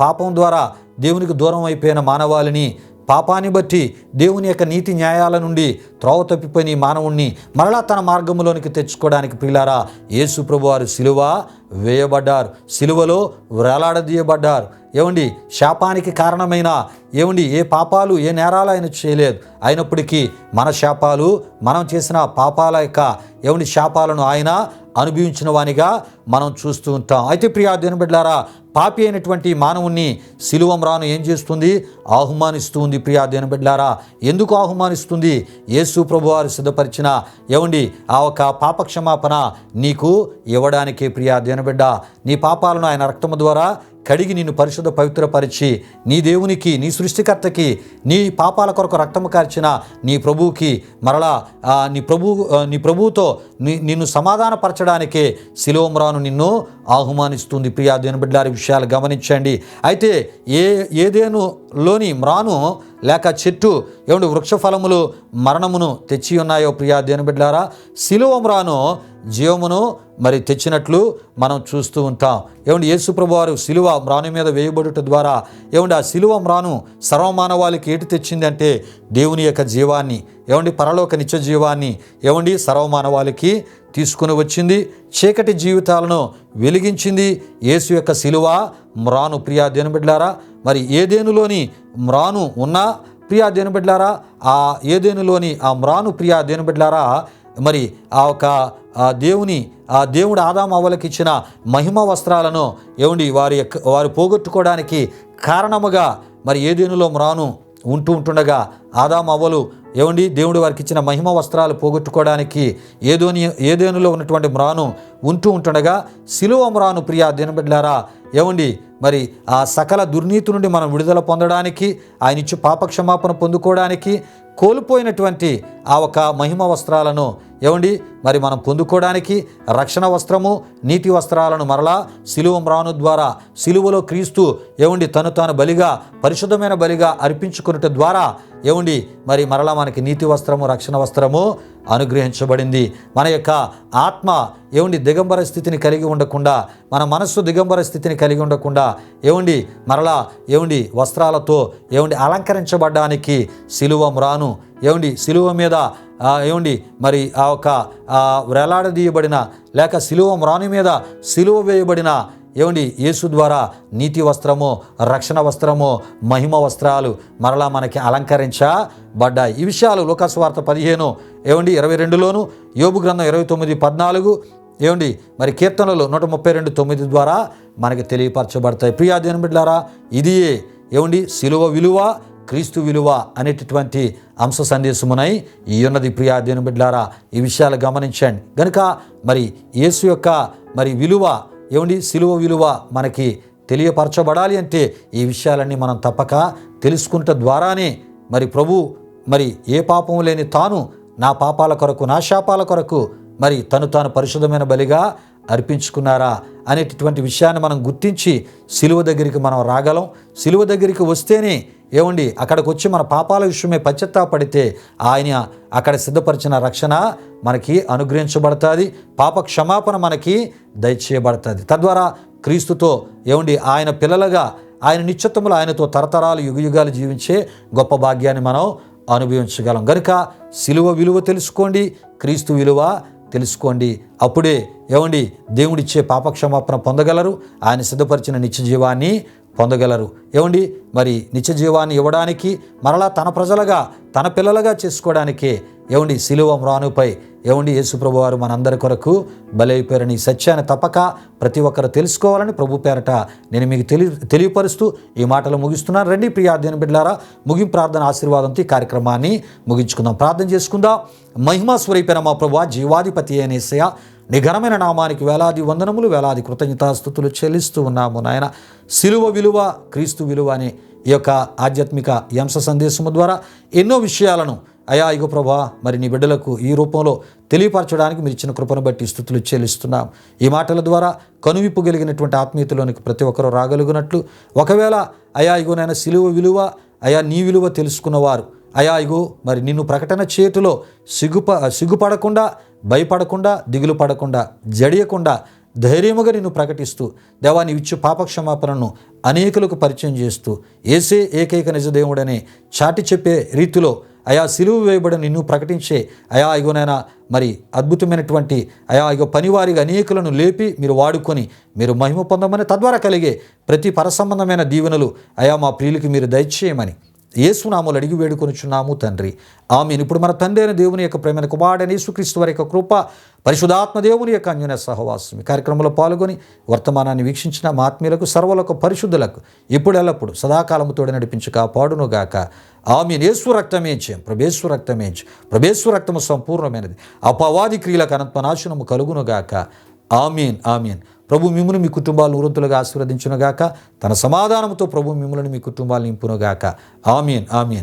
పాపం ద్వారా దేవునికి దూరం అయిపోయిన మానవాళిని, పాపాన్ని బట్టి దేవుని యొక్క నీతి న్యాయాల నుండి త్రోవ తప్పిపోయిన ఈ మానవుణ్ణి మరలా తన మార్గంలోనికి తెచ్చుకోవడానికి ప్రియులారా యేసు ప్రభు వారు సిలువ వేయబడ్డారు, సిలువలో వేలాడదీయబడ్డారు. శాపానికి కారణమైన ఏ పాపాలు ఏ నేరాలు ఆయన చేయలేదు. అయినప్పటికీ మన శాపాలు, మనం చేసిన పాపాల యొక్క శాపాలను ఆయన అనుభవించిన వానిగా మనం చూస్తూ ఉంటాం. అయితే ప్రియా దేవుని బిడ్డలారా, పాపి అయినటువంటి మానవుణ్ణి సిలువ మ్రాను ఏం చేస్తుంది? ఆహ్వానిస్తుంది. ప్రియా దేవుని బిడ్డలారా, ఎందుకు ఆహ్వానిస్తుంది? యేసు ప్రభు వారు సిద్ధపరిచిన ఆ ఒక పాపక్షమాపణ నీకు ఇవ్వడానికే ప్రియా దేవుని బిడ్డ. నీ పాపాలను ఆయన రక్తము ద్వారా కడిగి నిన్ను పరిశుద్ధ పవిత్రపరిచి నీ దేవునికి, నీ సృష్టికర్తకి, నీ పాపాల కొరకు రక్తము కార్చిన నీ ప్రభువుకి మరలా నీ ప్రభువుతో నిన్ను సమాధానపరచడానికే సిలువ మ్రాను నిన్ను ఆహ్వానిస్తుంది. ప్రియా దేవుని బిడ్డలారి, విషయాలు గమనించండి. అయితే ఏదేనులోని మ్రాను లేక చెట్టు వృక్ష ఫలములు మరణమును తెచ్చి ఉన్నాయో ప్రియా దేవుని బిడ్డలారా, సిలువ మ్రాను జీవమును మరి తెచ్చినట్లు మనం చూస్తూ ఉంటాం. యేసు ప్రభు వారు సిలువ మ్రాను మీద వేయబడుట ద్వారా ఆ సిలువ మ్రాను సర్వమానవాళికి ఏటి తెచ్చింది అంటే దేవుని యొక్క జీవాన్ని, పరలోక నిత్య జీవాన్ని సర్వమానవాళికి తీసుకుని వచ్చింది. చీకటి జీవితాలను వెలిగించింది యేసు యొక్క సిలువ మ్రాను. ప్రియా దేవుని బిడ్డలారా, మరి ఏదేనులోని మ్రాను ఉన్నా ప్రియా దేవుని బిడ్డలారా, ఆ ఏదేనులోని ఆ మ్రాను ప్రియా దేవుని బిడ్డలారా మరి దేవుడు ఆదాము అవ్వలకు ఇచ్చిన మహిమ వస్త్రాలను వారు పోగొట్టుకోవడానికి కారణముగా మరి ఏదేనులో మ్రాను ఉంటుండగా ఆదాము అవ్వలు దేవుడు వారికి ఇచ్చిన మహిమ వస్త్రాలు పోగొట్టుకోవడానికి ఏదేనులో ఉన్నటువంటి మ్రాను ఉంటుండగా సిలువ మ్రాను ప్రియా దేవుని బిడ్డలారా మరి ఆ సకల దుర్నీతి నుండి మనం విడుదల పొందడానికి, ఆయన ఇచ్చి పాపక్షమాపణ పొందుకోవడానికి కోల్పోయినటువంటి ఆ ఒక మహిమ వస్త్రాలను మరి మనం పొందుకోవడానికి రక్షణ వస్త్రము, నీతి వస్త్రాలను మరలా సిలువ మ్రాను ద్వారా సిలువలో క్రీస్తు తను తాను బలిగా, పరిశుద్ధమైన బలిగా అర్పించుకున్నట ద్వారా మరి మరలా మనకి నీతి వస్త్రము, రక్షణ వస్త్రము అనుగ్రహించబడింది. మన యొక్క ఆత్మ దిగంబర స్థితిని కలిగి ఉండకుండా, మన మనస్సు దిగంబర స్థితిని కలిగి ఉండకుండా మరలా వస్త్రాలతో అలంకరించబడ్డానికి సిలువ మ్రాను సిలువ మీద మరి ఆ ఒక వేలాడదీయబడిన లేక సిలువ మ్రాను మీద సిలువ వేయబడిన యేసు ద్వారా నీతి వస్త్రము, రక్షణ వస్త్రము, మహిమ వస్త్రాలు మరలా మనకి అలంకరించబడ్డాయి. ఈ విషయాలు లూకాసు వార్త 15:22లోను, యోబు గ్రంథం 29:14 మరి కీర్తనలు 132:9 ద్వారా మనకి తెలియపరచబడతాయి. ప్రియా దేవుని బిడ్డలారా, ఇదియే సిలువ విలువ, క్రీస్తు విలువ అనేటటువంటి అంశ సందేశమునై ఈ ఉన్నది. ప్రియా దేవుని బిడ్డలారా, ఈ విషయాలు గమనించండి. గనుక మరి యేసు యొక్క మరి విలువ సిలువ విలువ మనకి తెలియపరచబడాలి అంటే ఈ విషయాలన్నీ మనం తప్పక తెలుసుకుంట ద్వారానే మరి ప్రభు మరి ఏ పాపం లేని తాను నా పాపాల కొరకు, నా శాపాల కొరకు మరి తను తాను పరిశుద్ధమైన బలిగా అర్పించుకున్నారా అనేటటువంటి విషయాన్ని మనం గుర్తించి సిలువ దగ్గరికి మనం రాగలం. సిలువ దగ్గరికి వస్తేనే ఏమండి అక్కడికి వచ్చి మన పాపాల విషయమే పశ్చాత్తాపడితే ఆయన అక్కడ సిద్ధపరిచిన రక్షణ మనకి అనుగ్రహించబడుతుంది. పాప క్షమాపణ మనకి దయచేయబడుతుంది. తద్వారా క్రీస్తుతో ఏమండి ఆయన పిల్లలుగా ఆయన నిత్యత్వములు ఆయనతో తరతరాలు యుగయుగాలు జీవించే గొప్ప భాగ్యాన్ని మనం అనుభవించగలం. గనుక సిలువ విలువ తెలుసుకోండి, క్రీస్తు విలువ తెలుసుకోండి. అప్పుడే ఏమండి దేవుడిచ్చే పాపక్షమాపణ పొందగలరు, ఆయన సిద్ధపరిచిన నిత్య జీవాన్ని పొందగలరు. ఏమండి మరి నిత్య జీవాన్ని ఇవ్వడానికి మరలా తన ప్రజలుగా తన పిల్లలుగా చేసుకోవడానికే ఏమండి సిలువ మ్రానుపై ఏమండి యేసుప్రభు వారు మనందరి కొరకు బలైపోయారని సత్యాన్ని తప్పక ప్రతి ఒక్కరు తెలుసుకోవాలని ప్రభు పేరట నేను మీకు తెలియపరుస్తూ ఈ మాటలు ముగిస్తున్నాను. రండి ప్రియ దేవుని బిడ్డలారా, ముగింపు ప్రార్థన ఆశీర్వాదంతో ఈ కార్యక్రమాన్ని ముగించుకుందాం. ప్రార్థన చేసుకుందాం. మహిమా స్వరూపైన మా ప్రభువా, జీవాధిపతి అయిన యేసయ్య, నీ ఘనమైన నామానికి వేలాది వందనములు, వేలాది కృతజ్ఞతాస్తుతులు చెల్లిస్తూ ఉన్నాము నాయన. సిలువ విలువ, క్రీస్తు విలువ అనే ఈ యొక్క ఆధ్యాత్మిక అంశ సందేశము ద్వారా ఎన్నో విషయాలను అయా ఇగో ప్రభా మరి నీ బిడ్డలకు ఈ రూపంలో తెలియపరచడానికి మీరు ఇచ్చిన కృపను బట్టి స్తుతులు చెల్లిస్తున్నాం. ఈ మాటల ద్వారా కనువిప్పు కలిగినటువంటి ఆత్మీయతలోనికి ప్రతి ఒక్కరూ రాగలుగునట్లు, ఒకవేళ అయా ఇగోనైనా సిలువ విలువ అయా నీ విలువ తెలుసుకున్నవారు అయా ఇగో మరి నిన్ను ప్రకటన చేతిలో సిగ్గుపడకుండా, భయపడకుండా, దిగులు పడకుండా, జడియకుండా ధైర్యముగా నిన్ను ప్రకటిస్తూ దేవా నీ ఇచ్చు పాపక్షమాపణను అనేకులకు పరిచయం చేస్తూ యేసే ఏకైక నిజదేవుడనే చాటి చెప్పే రీతిలో అయా సిలువ వేయబడి నిన్ను ప్రకటించే అయా ఇగోనైనా మరి అద్భుతమైనటువంటి అయా ఇగో పనివారిగా అనేకులను లేపి మీరు వాడుకొని మీరు మహిమ పొందమని, తద్వారా కలిగే ప్రతి పరసంబంధమైన దీవెనలు అయా మా ప్రియులకి మీరు దయచేయమని యేసునామములో అడిగి వేడుకొనుచున్నాము తండ్రి, ఆమేన్. ఇప్పుడు మన తండ్రి అయిన దేవుని యొక్క ప్రేమైన కుమారుడైన యేసుక్రీస్తు వారి యొక్క కృప, పరిశుద్ధాత్మ దేవుని యొక్క అన్యోన్య సహవాసం ఈ కార్యక్రమంలో పాల్గొని వర్తమానాన్ని వీక్షించిన మా ఆత్మీయులకు సర్వలకు పరిశుద్ధులకు ఇప్పుడు ఎల్లప్పుడు సదాకాలముతోడి నడిపించి కాపాడును గాక. ఆమేన్. యేసు రక్తమే జయం, ప్రభేశ్వర రక్తమే జయం, ప్రభేశ్వర రక్తము సంపూర్ణమైనది, అపవాది క్రియలకు అనంతనాశనము కలుగును గాక. ఆమేన్, ఆమేన్. ప్రభు మిమ్మును మీ కుటుంబాలను వృద్ధులుగా ఆశీర్వదించునుగాక. తన సమాధానంతో ప్రభు మిమ్ములను మీ కుటుంబాలను నింపునుగాక. ఆమేన్, ఆమేన్.